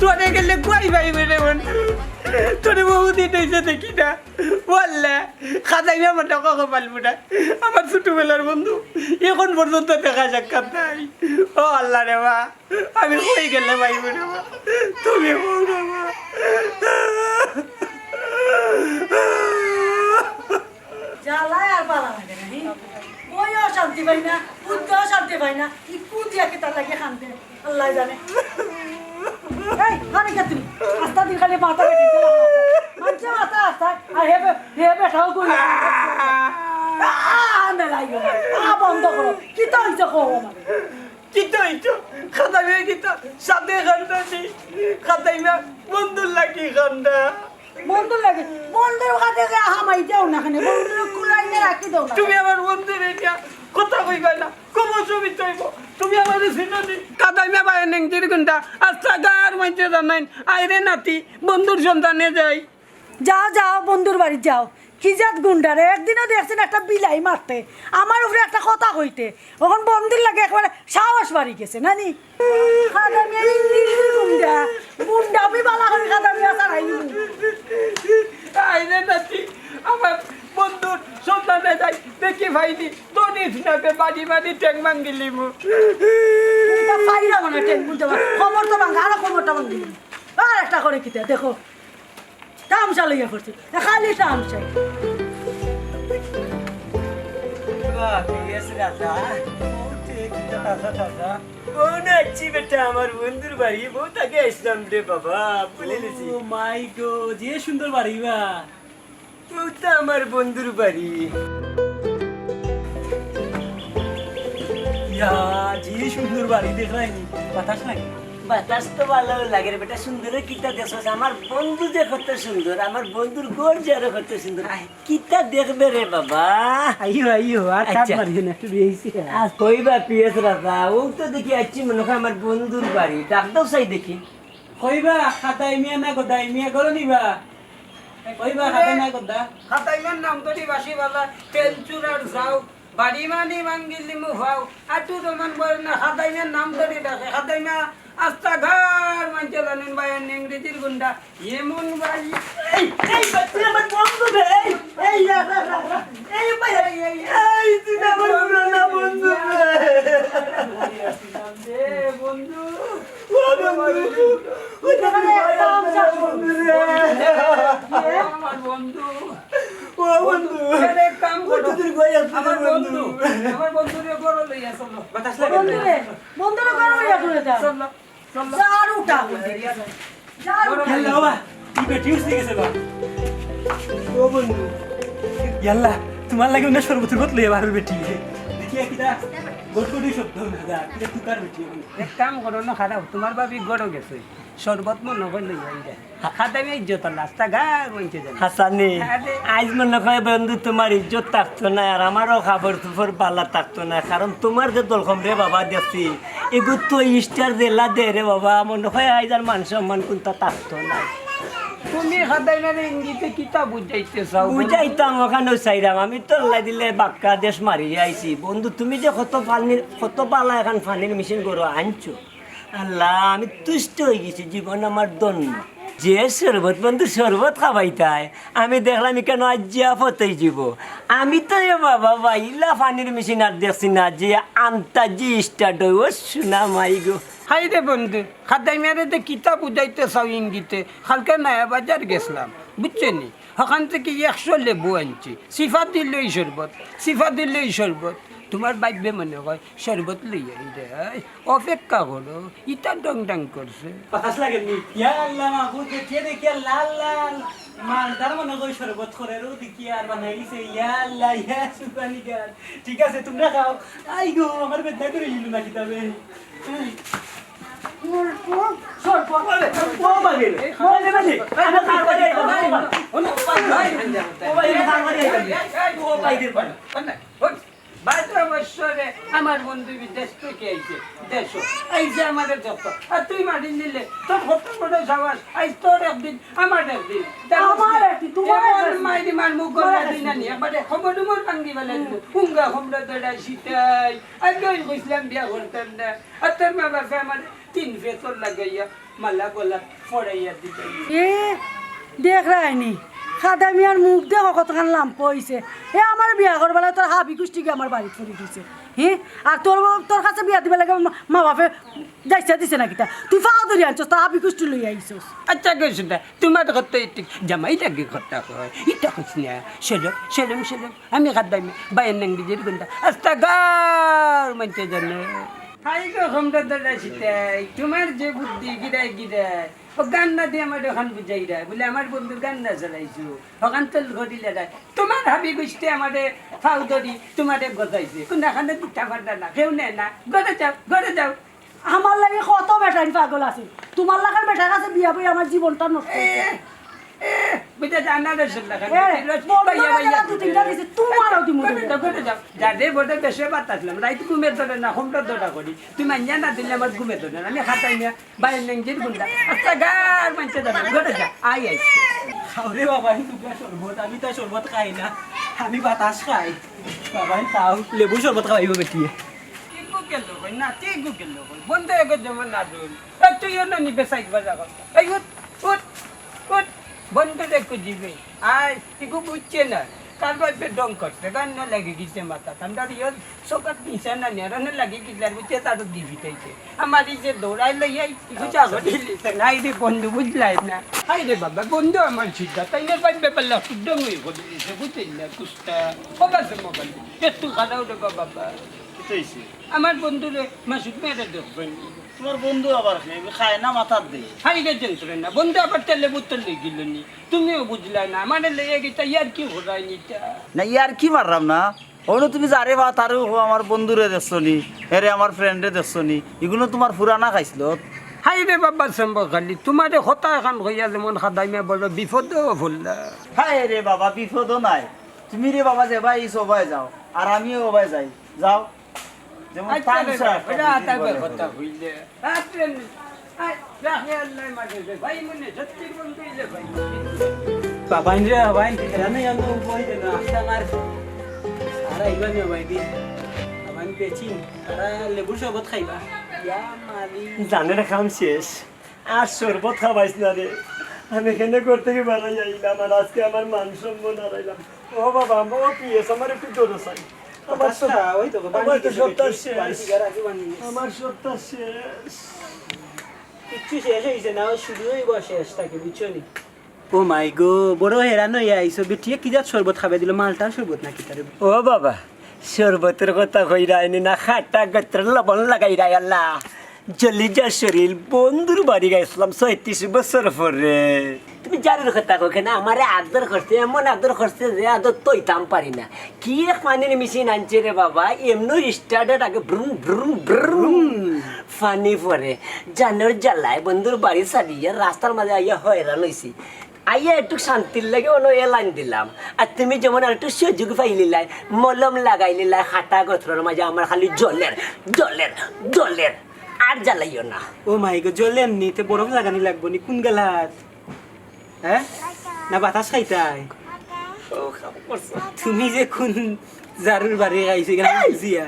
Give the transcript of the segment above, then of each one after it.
তোরে গেলে কই পাইবে রে বন্ধু তোরে বহুদিন হয়েছে দেখি না বললে খাতাই আমার টাকা পারবো না আমার ছোটবেলার বন্ধু এখন পর্যন্ত দেখা সাক্ষাৎ নাই ও আল্লাহ রে মা আমি কই গেলে পাইব রে মা তুমি বল রে মা জ্বালায় আর পালা লাগে না বইও শান্তি পাই না বুদ্ধও শান্তি পাই না ইকু দিয়া কি তার লাগে খানতে আল্লাহ জানে এই মানে কে তুমি আস্তা দিন খালি মাথা বেটি মানছে মাথা আস্তা আর হে বেঠাও কই মেলাই গো বন্ধ করো কি তো হইছে কো আমার কিতো ইতো খাতাই মে কিতো সাথে ঘন্টা নেই খাতাই মে বন্ধুর লাগি ঘন্টা বন্ধু লাগে বন্ধুর কাছে হামাই যাও না খানে বন্ধুর কুলাইনে রাখি দাও না তুমি আমার বন্ধুর এটা কথা কইবা না কব ছবি চাইব তুমি আমার সিনানি কাদাই মে বাই নেং তির ঘন্টা আস্তা গার মাইতে জানাই আইরে নাতি বন্ধুর সন্তানে যাই যাও যাও বন্ধুর বাড়ি যাও কি জাত গুন্ডারে একদিনও দেখছেন একটা বিলাই মারতে আমার উপরে একটা কথা কইতে ওখান বন্ধুর লাগে একবারে সাহস বাড়ি গেছে নানি খাদামি গুন্ডা গুন্ডা আমি বালা করে খাদামি সারাই আইরে নাতি আমার বন্ধুর সন্তানে যাই দেখি ভাইনি তোনি ফিনাতে বাড়ি বাড়ি ট্যাং মাঙ্গিলি মু এটা ফাইরা মানে টেন বুঝতে পার খবর তো ভাঙা আর খবরটা ভাঙি আর একটা করে কিতে দেখো তামসা লইয়া করছে খালি তামসাই আমার বন্ধুর বাড়ি বহুত আগে আসলাম রে বাবা বলে দিছি মাই গো যে সুন্দর বাড়ি বা ওটা আমার বন্ধুর বাড়ি ইয়া যে সুন্দর বাড়ি দেখলাইনি বাতাস লাগে বাতাস তো ভালো লাগে রে বেটা সুন্দর কিতা দেখছ আমার বন্ধু যে কত সুন্দর আমার বন্ধুর গোর যারও কত সুন্দর কিতা দেখবে রে বাবা আইও আইও আর কাট আচ্ছা। মারিও না একটু বেশি আর কইবা পিএস রাজা ও তো দেখি আছি মনে হয় আমার বন্ধুর বাড়ি ডাক দাও চাই দেখি কইবা খাতাই মিয়া না গদাই মিয়া গলো নিবা কইবা খাতাই না গদা খাতাই মান নাম তো বাসি বালা তেলচুরার যাও বাড়ি মানি মাঙ্গিলি মু ভাও আটু রমান বল না খাতাই মান নাম ধরে ডাকে খাতাই মা আস্তা ঘর মানতে জানেন বায়ান ইংরেজির গুন্ডা এমন বাড়ি এই বাচ্চা আমার বন্ধু রে এই এই ভাই এই তুই আমার পুরানা বন্ধু রে বন্ধু ও বন্ধু ও আমার বন্ধু ও বন্ধু এক কাম করো তুই কই আছিস আমার বন্ধু আমার বন্ধুরে বড় লইয়া চলো বাতাস লাগে বন্ধুরে বন্ধুরে কারো ইয়া করে দাও চলো চলো জারুটা জারু হ্যালো বা তুই বেটি উঠে গেছে বা ও বন্ধু ইয়াল্লা তোমার লাগে না সর্বত্র গত লইয়া বাড়ির বেটি দেখি কিটা গটগটি শব্দ না কিটা তুকার বেটি এক কাম করো না খারাপ তোমার বাবি গড় গেছে শরবত মনে করে লইয়া আইরা খাতাই মে ইজ্জত রাস্তা গার বইতে যাবে হাসানি আজ মনে হয় বন্ধু তোমার ইজ্জত থাকতো না আর আমারও খাবার তুফর পাল্লা থাকতো না কারণ তোমার যে দলখম রে বাবা দেখছি এগুলো তো স্টার জেলা দে রে বাবা মনে হয় আজ আর মান সম্মান কোনটা থাকতো না তুমি খাতাই মে ইংরেজিতে কিতা বুঝাইতে চাও বুঝাইতাম ওখানেও চাইলাম আমি তো লাই দিলে বাক্কা দেশ মারি আইছি বন্ধু তুমি যে কত পালা এখন পানির মেশিন করো আনছো আল্লাহ আমি তুষ্ট হয়ে গেছি জীবন আমার দন্য যে শরবত বন্ধু শরবত খাবাইতাই আমি দেখলাম কেন আজ জিয়া ফতেই যাব আমি তো এ বাবা বাইলা পানির মেশিন আর দেখছি না যে আনতা যে স্টার্ট হইব শোনা মাই গো হাই রে বন্ধু খাতাই মেরে কিতা বুঝাইতে চাও ইঙ্গিতে কালকে নয়া বাজার গেছিলাম বুঝছেনি ওখান থেকে 100 লেবু আনছি সিফা দিলেই শরবত সিফা দিলেই শরবত তোমার বাইবে মনে হয় শরবত লইয়া রে অপেক্ষা করো ইটা ডং ডং করছে বাতাস লাগে নি ইয়াল্লা মা বুঝে কে দেখি লাল লাল মালদার মনে কই শরবত করে রো দেখি আর বানাই দিছে ইয়াল্লা ইয়া সুপানি গান ঠিক আছে তোমরা খাও আই গো আমার বেদা করে ইলু না কিতাবে আমার বন্ধু বিদেশ থেকে আইছে দেশো আইছে আমাদের যত আর তুই মাটি নিলে তোর কত বড় সাবাস আইস তোর একদিন আমার একদিন আমার একদিন, তোমার একদিন। মাইরি মার মুখ গলা দিন আনি একবারে খবর ডুমর ভাঙ্গি বেলা হুঙ্গা খমরা দড়া শীতাই আর জয় বুঝলাম বিয়া করতাম না আর তোর মা বাপে আমার তিন ফেসর লাগাইয়া মালা গলা ফড়াইয়া দিতে এ দেখ রায়নি খাদা মিয়ার মুখ দেখো কতখান লাম্প হয়েছে এ আমার বিয়া করবেলা তোর হাবি কুষ্টিকে আমার বাড়ি ফিরে দিছে হ্যাঁ আর তোর কাছে বিয়া দিবে লাগে মা বাপে যাইছে দিছে নাকি তা তুই ফাও ধরে আনছস তোর হাবি কুষ্টি লই আইছস আচ্ছা কইছ না তোমার কথা একটু জামাইটাকে কথা কয় এটা কইছ না সেলম আমি খাদ্দামি বাইন নাং দিজের গুন্ডা আস্তাগার মানতে জানে হাই গো খমটা দড়াইছিতাই তোমার যে বুদ্ধি গিরাই ও গান্না দিয়ে আমার ওখান বুঝাই দেয় বলে আমার বন্ধু গান্না চালাইছো ওখান তেল ঘটিলে দেয় তোমার হাবি গুছতে আমাদের ফাউ ধরি তোমাদের গজাইছে কোনখানে দিতে পারবে না কেউ নেয় না ঘরে যাও আমার লাগে কত বেটারি পাগল আছে তোমার লাগার বেটার কাছে বিয়া বই আমার জীবনটা নষ্ট হয়েছে বুঝা জানা রে শুনলা তোমারও দিমু যাদের বোধে বেশি বাতাসলাম রাইত ঘুমে ধরে না হোমটা দৌড়া করি তুমি আঞ্জা না দিলে আমার ঘুমে ধরে না আমি খাতাই না বাইরে নেংজির গুন্ডা আচ্ছা গার মানছে যাবে ঘরে যা আইছে খাওরে বাবা তুমি শরবত আমি তো শরবত খাই না আমি বাতাস খাই বাবা খাও লেবু শরবত খাওয়াইব বেটিয়ে বন্ধ হয়ে যেমন না তুই নি বেসাইক বাজা কথা এই উঠ বন্ধ দেখো দিবে আয় তুই বুঝছে না কার বাপে ডং করছে গান না লাগে গেছে মাথা ঠান্ডা ইয়ে সকাল নিচে না নেরানে লাগে গেছে আর বুঝছে তার দিবি তাইছে আমার এই যে দৌড়াই লইয়াই বুঝা ঘটিলিছে নাই রে বন্ধু বুঝলাই না হাই রে বাবা বন্ধু আমার সিদ্ধা তাই না পাইবে পাল্লা শুদ্ধ হয়ে ঘটিলিছে বুঝছেন না কুস্তা কবাসে মোবাইল একটু খারাও রে বাবা আমার বন্ধুরে মাসুদ মেয়েরা দেখবেন তোমার বন্ধু আবার খায় না মাথার দিয়ে হাই গেছেন না বন্ধু আবার তেলে বোতল লেগিল নি তুমিও বুঝলা না আমার লেগে গেছে ইয়ার কি ঘোরায়নি না ইয়ার কি মারলাম না ওগুলো তুমি যারে বা তারও আমার বন্ধুরে দেখছো নি এরে আমার ফ্রেন্ডে দেখছো নি এগুলো তোমার ফুরানা খাইছিল হাই রে বাবা সম্ভব খালি তোমার হতা এখন হইয়া যেমন খাদাইমে বড় বিপদও ভুললা হায় রে বাবা বিপদও নাই তুমি রে বাবা যে ভাই সবাই যাও আর আমিও ওবাই যাই যাও যেমন টাইম ছাড়া কথা হইলে ভাই মনে সত্যি বলতে ভাই বাবা রে বাবা এরা না আমি বই দেন আস্তে আমার আর আইবা নি ভাই দি আমার পেছি আর লেবু শরবত খাইবা ইয়া মালি জানে না খাম শেষ আর শরবত খাওয়াইস না রে আমি এখানে করতে গিয়ে বাড়াই আইলাম আর আজকে আমার মান সম্মান হারাইলাম ও বাবা ও পিএস আমার একটু জোরে চাই আমার ওই তো আমার তো সপ্তাহ শেষ আগে বানি আমার সপ্তাহ শেষ কিচ্ছু শেষ হয়েছে না শুরু হইব শেষ থাকে বুঝছো নি ও মাই গো বড় হেরান হইয়া আইসো বেটিয়ে কি যাত শরবত খাবে দিল মালটার শরবত নাকি তারে ও বাবা শরবতের কথা কই রায়নি না খাটা গত্র লবণ লাগাই রায় আল্লাহ জলি যা শরীর বন্ধুর বাড়ি গাইছিলাম 36 বছর পরে তুমি জানোর কথা কই না আমার আদর করতে এমন আদর করতে যে আদর তৈতাম পারি না কি এক পানির মেশিন আনছে রে বাবা এমনি স্টার্টেড আগে ব্রুম ব্রুম ব্রুম ফানি পরে জানোর জ্বালায় বন্ধুর বাড়ি সারিয়ে রাস্তার মাঝে আইয়া হয়রান হইছি আইয়া একটু শান্তির লাগে অন্য এ লাইন দিলাম আর তুমি যেমন একটু সুযোগ পাইলিলাই মলম লাগাইলিলাই হাঁটা গথরের মাঝে আমার খালি জলের আর জ্বালাইও না ও মাই গো জলে এমনিতে বরফ লাগানি লাগবো নি কোন গেলাত হ্যাঁ না বাতাস খাইতাই তুমি যে কোন জারুর বাড়ি গাইছে কেন বুঝিয়া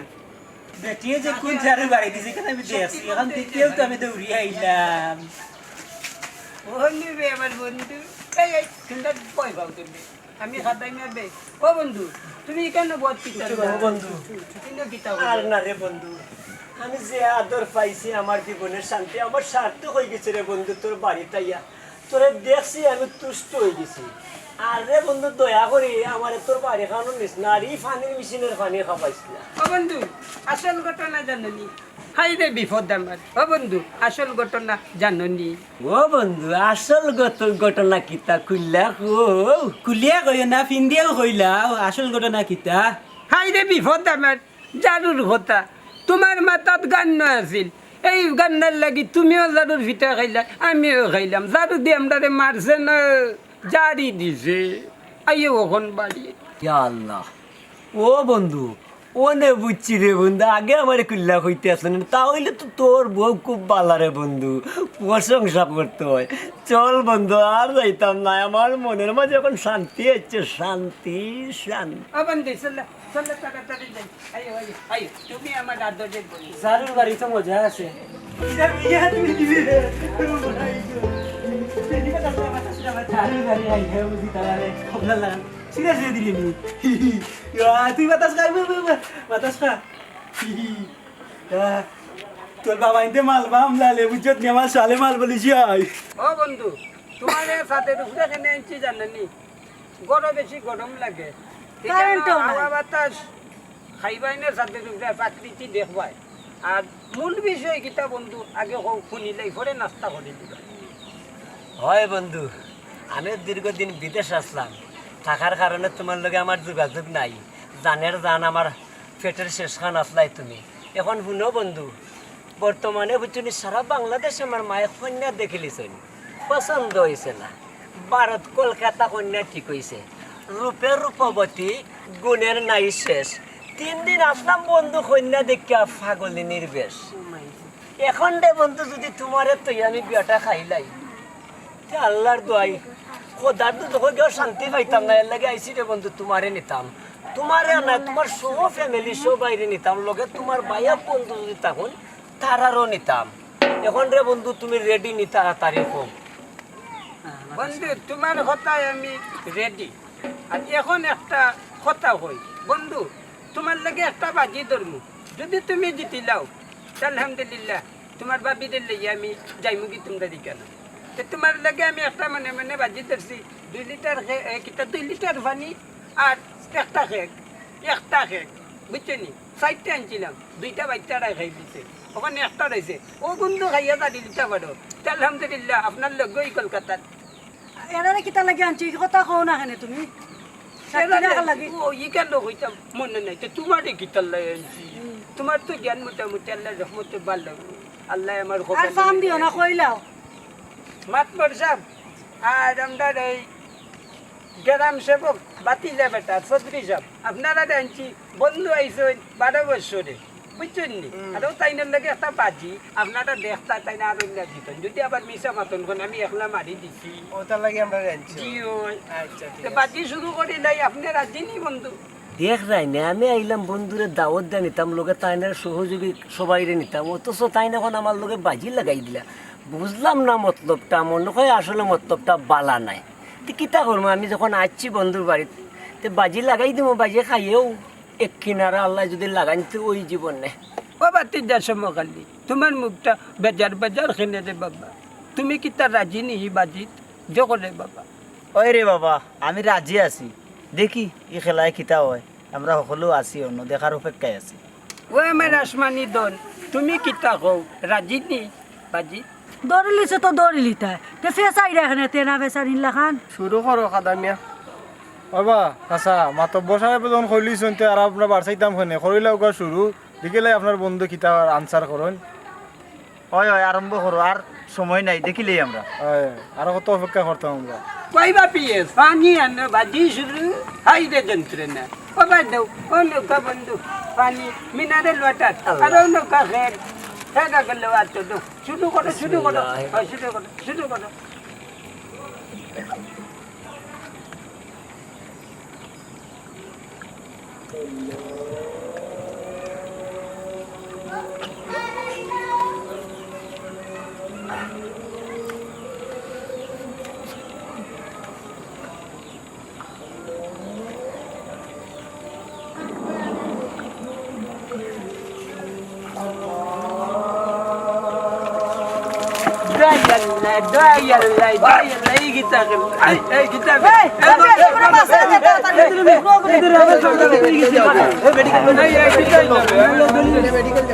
বেটিয়ে যে কোন জারুর বাড়ি দিছে কেন আমি দেখছি এখন দেখেও তো আমি দৌড়ি আইলাম বন্ধু রে আমার বন্ধু এই সুন্দর বই ভাও তুমি আমি খাদাইমে বে ও বন্ধু তুমি কেন বহুত পিতা বন্ধু তুমি পিতা আর না রে বন্ধু আমি যে আদর পাইছি আমার জীবনের শান্তি আমার সার্থক হয়ে গেছে রে বন্ধু তোর বাড়িতে আইয়া তোরে দেখছি আমি তুষ্ট হয়ে গেছি আর রে বন্ধু দয়া করি আমার তোর বাড়ি খাওয়ানো নিস না আর এই পানির মেশিনের পানি খাওয়াইছিল ও বন্ধু আসল ঘটনা জাননি হাই রে বিপদ আমার ও বন্ধু আসল ঘটনা জাননি ও বন্ধু আসল ঘটনা কিতা খুললা কুলিয়া কই না ফিন্দিয়াও কইলা আসল ঘটনা কিতা হাই রে বিপদ আমার জারুর কথা তোমার মাথাত গান্ন আছিল এই গান্নার লাগি তুমিও জারুর ভিটা খাইলা আমিও খাইলাম জারু দিয়ে আমরা মারছে না জারি দিছে আইও ওখন বাড়ি ইয়া আল্লাহ ও বন্ধু ওনে বুঝছি রে বন্ধু, আগে আমার কুল্লা হইতে আসলেন, তাহলে তো তোর বউ খুব ভালো রে বন্ধু, প্রশংসা করতে হয়। চল বন্ধু, আর যাইতাম না, আমার মনের মাঝে এখন শান্তি হচ্ছে, শান্তি শান্তি। ও বন্ধু চল চল তাড়াতাড়ি যাই। আইও আইও আইও, তুমি আমার আদরের বন্ধু। জারুর বাড়ি তো মজা আছে তুই বাতাস খাই বাতাস খা তোর বাবা ইনতে মাল বাম লালে বুঝত নি আমার সালে মাল বলিস আই ও বন্ধু, তোমার সাথে উপরে কেনে আনছি জানানি, গরম বেশি গরম লাগে, কারেন্টও নাই। হাওয়া বাতাস খাইবাইনের সাথে উপরে প্রাকৃতি দেখবাই। আর মূল বিষয় কিতা বন্ধু, আগে শুনিলেই পরে নাস্তা করে দিবা। হয় বন্ধু, আমি দীর্ঘদিন বিদেশ আসলাম, থাকার কারণে তোমার লগে আমার যোগাযোগ নাই, জানের জান আমার পেটের শেষখান আসলাই তুমি। এখন শুনো বন্ধু, বর্তমানে বুঝছি সারা বাংলাদেশে আমার মায়ের কন্যা দেখিলিছেন, পছন্দ হয়েছে না, ভারত কলকাতা কন্যা ঠিক হয়েছে, রূপের রূপবতী, গুণের নাই শেষ। 3 দিন আসলাম বন্ধু, কন্যা দেখিয়া ফাগলিনীর বেশ। এখন রে বন্ধু, যদি তোমারে তুই আমি বিয়াটা খাইলাই, তে আল্লাহর দোয়াই খোদার তো তোকে কেউ শান্তি পাইতাম না, এর লাগে আইসি রে বন্ধু, তোমারে নিতাম, তোমারে না তোমার সব ফ্যামিলি সব বাইরে নিতাম, লগে তোমার ভাইয়া বন্ধু যদি তখন তারারও নিতাম। এখন রে বন্ধু, তুমি রেডি নি তাড়াতাড়ি হোক। বন্ধু তোমার কথায় আমি রেডি। আর এখন একটা কথা হই বন্ধু, তোমার লাগে একটা বাজি ধরমু, যদি তুমি জিতিলাও আলহামদুলিল্লাহ, তোমার বাবিদের লইয়া আমি যাইমু কি তোমরা দিকে না। তো তোমার লাগে আমি একটা মানে মানে বাজি ধরছি, 2 লিটার কিতা 2 লিটার পানি আর একটা খেক বুঝছো নি, 4টা আনছিলাম, 2টা বাচ্চারা খাই দিছে, ওখানে একটা রয়েছে, ও বন্ধু খাইয়া দাঁড়িয়ে দিতে পারো। তো আলহামদুলিল্লাহ, আপনার লগে ওই কলকাতার এনারে কিতা লাগে আনছি কথা কও না কেন তুমি? লাগে মনে নাই তো তোমার গীতার লাই আনছি। তোমার তো জ্ঞান মোটামুটি আল্লাহ রহমতে ভালো, আল্লাহ আমার আর ফার্ম দিও না কইলাও। মাতবর সাহেব আর আমরা এই গ্রাম সেবক বাতিজা বেটা চৌধুরী সাহেব, আপনারা আনছি, বন্ধু আইসেন 12 বছরে, বুঝছেন নি। আর তাইনের লাগে একটা বাজি আপনারা দেখতা, তাই না আরো দিতেন, যদি আবার মিশা মাতন আমি একলা মারি দিছি, ওটার লাগে আমরা জানছি জি ওই বাজি শুরু করি নাই, আপনি রাজি নি বন্ধু? দেখ রাই না, আমি আইলাম বন্ধুরে দাওয়াত দিয়ে নিতাম, লোকে তাইনের সহযোগী সবাইরে নিতাম, অথচ তাই এখন আমার লোকে বাজি লাগাই দিলা। বুঝলাম না মতলবটা, মনে হয় আসলে মতলবটা বালা নাই। তো কিতা করবো, আমি যখন আসছি বন্ধুর বাড়িতে, তো বাজি লাগাই দিব, বাজি খাইয়েও এক কিনারা আল্লাহ যদি লাগাই তো ওই জীবন নেই। ও বাতিজা সমকালি, তোমার মুখটা বেজার বেজার খেনে রে বাবা, তুমি কি তার রাজি নি বাজিত জগরে বাবা? ওই রে বাবা, আমি রাজি আছি, দেখি এই খেলায় কিতা হয়, আমরা সকলেও আছি, অন্য দেখার অপেক্ষায় আছি। ও আমার আসমানি দন, তুমি কিতা কও, রাজি নি বাজি? দৌড়িলিছে তো দৌড়িলিতা, তে ফেসাই রাখনে তেনা ফেসার ইল্লা খান। শুরু করো খাদামিয়া বাবা আচ্ছা মাতব্বর সাহেব যখন খৈলি শুনতে আর আপনার বাড়সাইতাম খানে খরিলা ওগা শুরু দেখিলে আপনার বন্ধু কিতা আনসার করুন। হয় হয়, আরম্ভ করো, আর সময় নাই, দেখিলেই আমরা। আর কত অপেক্ষা করতাম আমরা। কইবা পিএস পানি আনো বাজি শুরু, হাই রে যন্ত্রণা। ও বাদও ও নৌকা বন্ধু, পানি মিনারেল ওয়াটার আর ও নৌকা খের খেগা গেলে আতো দো, শুরু করো শুরু করো শুরু করো শুরু করো। এই গীতা এই গীতা মেডিকেল